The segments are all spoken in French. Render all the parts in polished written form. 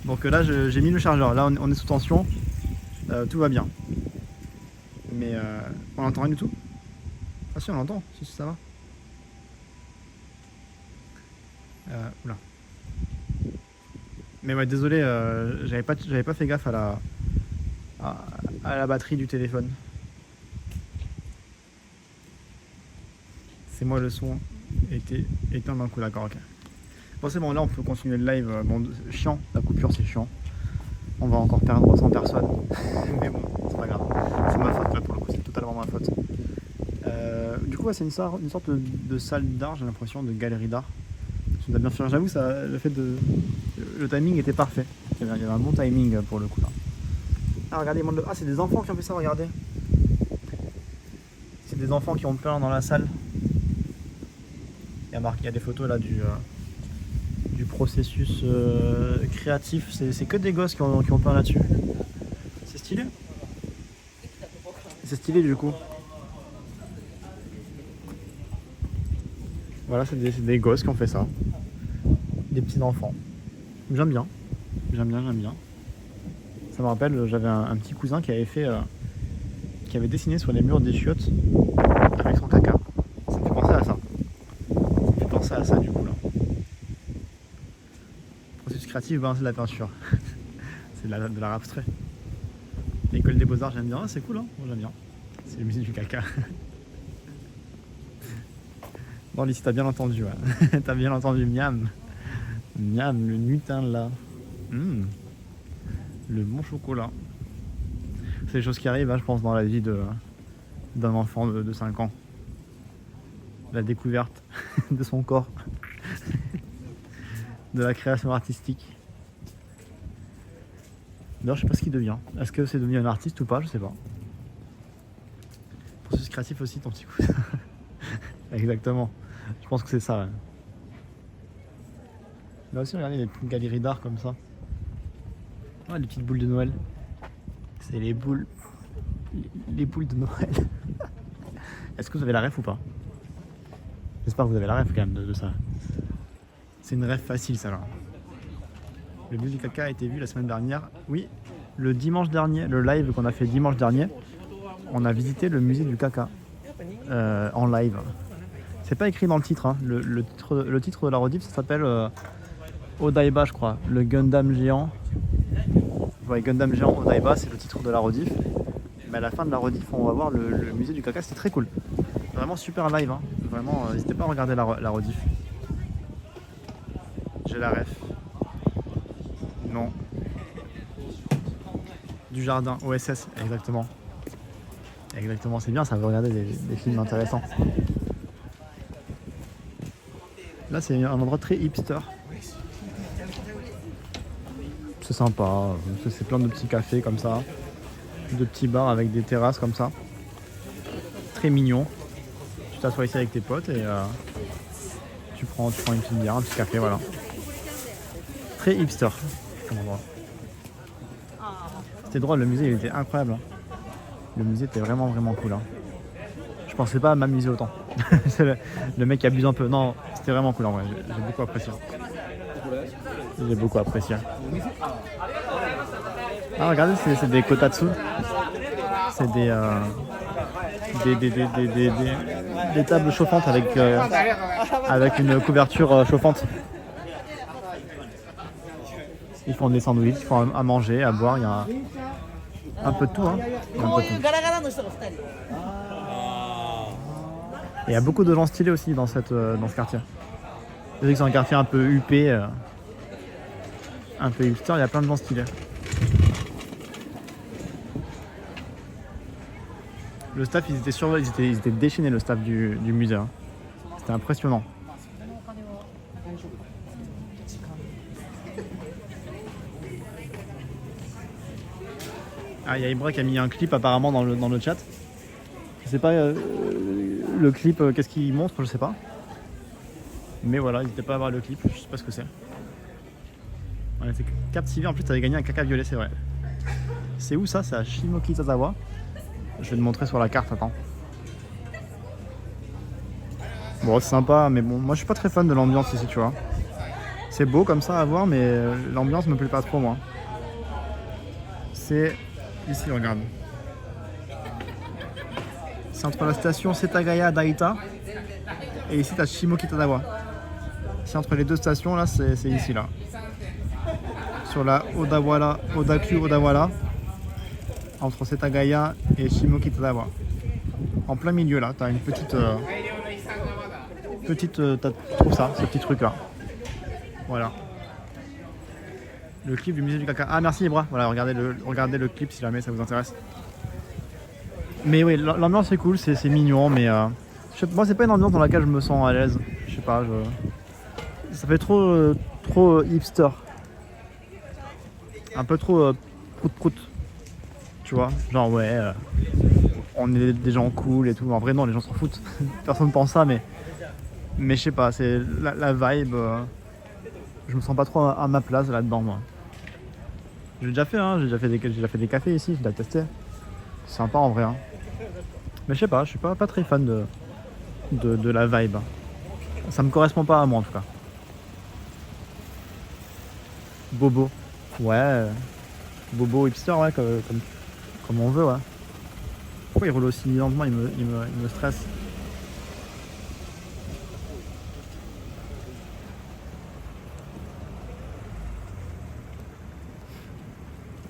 Donc là j'ai mis le chargeur, là on est sous tension, tout va bien. Mais on n'entend rien du tout. Ah si on l'entend, si ça va. Oula. Mais ouais désolé, j'avais pas fait gaffe à la batterie du téléphone. C'est moi le son était éteint d'un coup, d'accord, ok. Bon c'est bon, là on peut continuer le live. Bon, chiant, la coupure c'est chiant. On va encore perdre 100 personnes. Mais bon, c'est pas grave. C'est ma faute là pour le coup, c'est totalement ma faute. Du coup, ouais, c'est une sorte de salle d'art, j'ai l'impression, de galerie d'art. Bien sûr, j'avoue, le timing était parfait. Il y avait un bon timing pour le coup là. Ah, regardez, ah, c'est des enfants qui ont fait ça, regardez. C'est des enfants qui ont peint dans la salle. Il y a des photos là du processus créatif. C'est que des gosses qui ont peint là-dessus. C'est stylé. C'est stylé du coup. Voilà, c'est des gosses qui ont fait ça. Des petits enfants. J'aime bien. J'aime bien. Ça me rappelle, j'avais un petit cousin qui avait dessiné sur les murs des chiottes avec son caca. Ça me fait penser à ça. Du coup là. Processus créatif, ben, c'est de la peinture. C'est de l'art abstrait. L'école des beaux-arts, j'aime bien. C'est cool, hein. Moi j'aime bien. C'est le musée du caca. Bon, Lucie, t'as bien entendu, ouais. T'as bien entendu, miam. Miam, le Nutella. Le bon chocolat. C'est des choses qui arrivent, hein, je pense, dans la vie d'un enfant de 5 ans. La découverte de son corps. De la création artistique. D'ailleurs, je sais pas ce qu'il devient. Est-ce que c'est devenu un artiste ou pas? Je sais pas. Processus créatif aussi, ton petit coup. Exactement. Je pense que c'est ça. Ouais. Là aussi, regardez les petites galeries d'art comme ça. Ouais, les petites boules de Noël. C'est les boules de Noël. Est-ce que vous avez la ref ou pas? J'espère que vous avez la ref quand même de ça. C'est une ref facile ça là. Le musée du caca a été vu la semaine dernière. Oui, le dimanche dernier, le live qu'on a fait dimanche dernier, on a visité le musée du caca en live. C'est pas écrit dans le titre, hein. Le titre de la rediff ça s'appelle Odaiba je crois, le Gundam géant. Ouais, Gundam géant Odaiba c'est le titre de la rediff. Mais à la fin de la rediff on va voir le musée du caca, c'était très cool. Vraiment super live, hein. Vraiment, n'hésitez pas à regarder la rediff. J'ai la ref. Non. Du jardin, OSS, exactement. Exactement, c'est bien, ça veut regarder des films intéressants. Là, c'est un endroit très hipster. C'est sympa, c'est plein de petits cafés comme ça. De petits bars avec des terrasses comme ça. Très mignon. Tu t'assois ici avec tes potes et tu prends une petite bière, un petit café, voilà. Très hipster comme endroit. C'était drôle, le musée il était incroyable. Le musée était vraiment cool. Hein. Je pensais pas m'amuser autant. C'est le mec qui abuse un peu. Non, c'était vraiment cool en vrai. J'ai beaucoup apprécié. J'ai beaucoup apprécié. Ah regardez, c'est des kotatsu. C'est des tables chauffantes avec une couverture chauffante. Ils font des sandwichs, ils font à manger, à boire, il y a un peu de tout. Hein. Et il y a beaucoup de gens stylés aussi dans ce quartier. Je sais que c'est un quartier un peu huppé, un peu hipster, il y a plein de gens stylés. Le staff, ils étaient déchaînés, le staff du musée. Hein. C'était impressionnant. Ah, il y a Ibra qui a mis un clip apparemment dans le chat. Je sais pas le clip, qu'est-ce qu'il montre, je sais pas. Mais voilà, n'hésitez pas à voir le clip, je sais pas ce que c'est. On était captivé, en plus t'avais gagné un caca violet, c'est vrai. C'est où ça? C'est à Shimoki-Zazawa. Je vais te montrer sur la carte, attends. Bon, c'est sympa, mais bon, moi je suis pas très fan de l'ambiance ici, tu vois. C'est beau comme ça à voir, mais l'ambiance me plaît pas trop moi. C'est ici, regarde. C'est entre la station Setagaya d'Aita et ici t'as Shimokitagawa. C'est entre les deux stations là, c'est ici là. Sur la Odaku Odawara, entre Setagaya et Shimokitagawa. En plein milieu là, t'as une petite. T'as trouvé ça, ce petit truc là. Voilà. Le clip du musée du caca. Ah merci les bras. Voilà, regardez le clip si jamais ça vous intéresse. Mais oui, l'ambiance est cool, c'est mignon, mais moi c'est pas une ambiance dans laquelle je me sens à l'aise. Je sais pas, ça fait trop hipster. Un peu trop prout-prout. Tu vois, genre ouais, on est des gens cool et tout. En vrai non, les gens s'en foutent. Personne pense ça, mais je sais pas, c'est la vibe. Je me sens pas trop à ma place là-dedans moi. J'ai déjà fait, hein, j'ai déjà fait des cafés ici, je l'ai testé. C'est sympa en vrai. Hein. Mais je sais pas, je suis pas très fan de la vibe. Ça me correspond pas à moi en tout cas. Bobo. Ouais. Bobo hipster, ouais, comme on veut, ouais. Pourquoi il roule aussi lentement, il me stresse.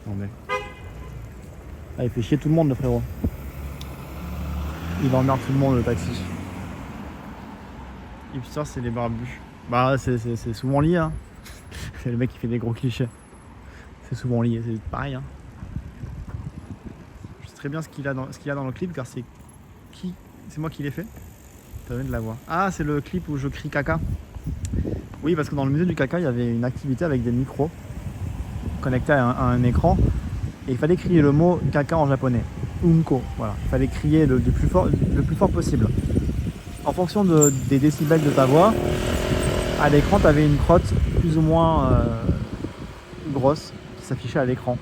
Non mais... Ah, il fait chier tout le monde le frérot. Il emmerde tout le monde le taxi. Hipster c'est les barbus. Bah c'est souvent lié hein. C'est le mec qui fait des gros clichés. C'est souvent lié, c'est pareil hein. Je sais très bien ce qu'il a dans le clip car c'est moi qui l'ai fait. T'as envie de la voir. Ah c'est le clip où je crie caca. Oui parce que dans le musée du caca il y avait une activité avec des micros connectés à un écran. Et il fallait crier le mot caca en japonais. Unko, voilà. Il fallait crier le plus fort possible. En fonction des décibels de ta voix, à l'écran, tu avais une crotte plus ou moins grosse qui s'affichait à l'écran.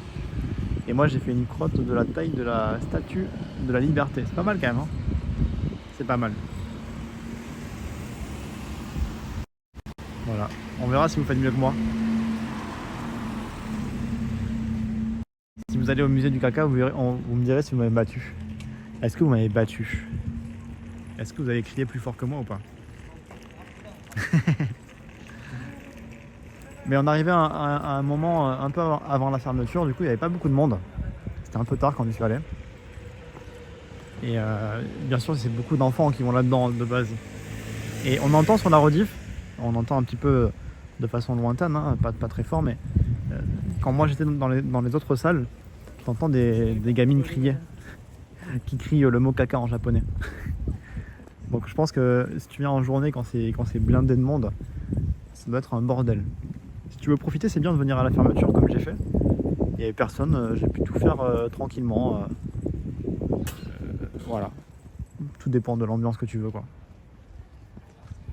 Et moi, j'ai fait une crotte de la taille de la statue de la liberté. C'est pas mal quand même, hein. C'est pas mal. Voilà. On verra si vous faites mieux que moi. Si vous allez au musée du caca, vous me direz si vous m'avez battu. Est-ce que vous m'avez battu? Est-ce que vous avez crié plus fort que moi ou pas? Mais on arrivait à un moment un peu avant la fermeture, du coup il n'y avait pas beaucoup de monde. C'était un peu tard quand on y suis allé. Et bien sûr c'est beaucoup d'enfants qui vont là-dedans de base. Et on entend sur la rediff, on entend un petit peu de façon lointaine, hein, pas très fort, mais quand moi j'étais dans les autres salles, t'entends des gamines crier, qui crient le mot caca en japonais. Donc je pense que si tu viens en journée quand c'est blindé de monde, ça doit être un bordel. Si tu veux profiter, c'est bien de venir à la fermeture comme j'ai fait. Il n'y avait personne, j'ai pu tout faire tranquillement. Voilà. Tout dépend de l'ambiance que tu veux quoi.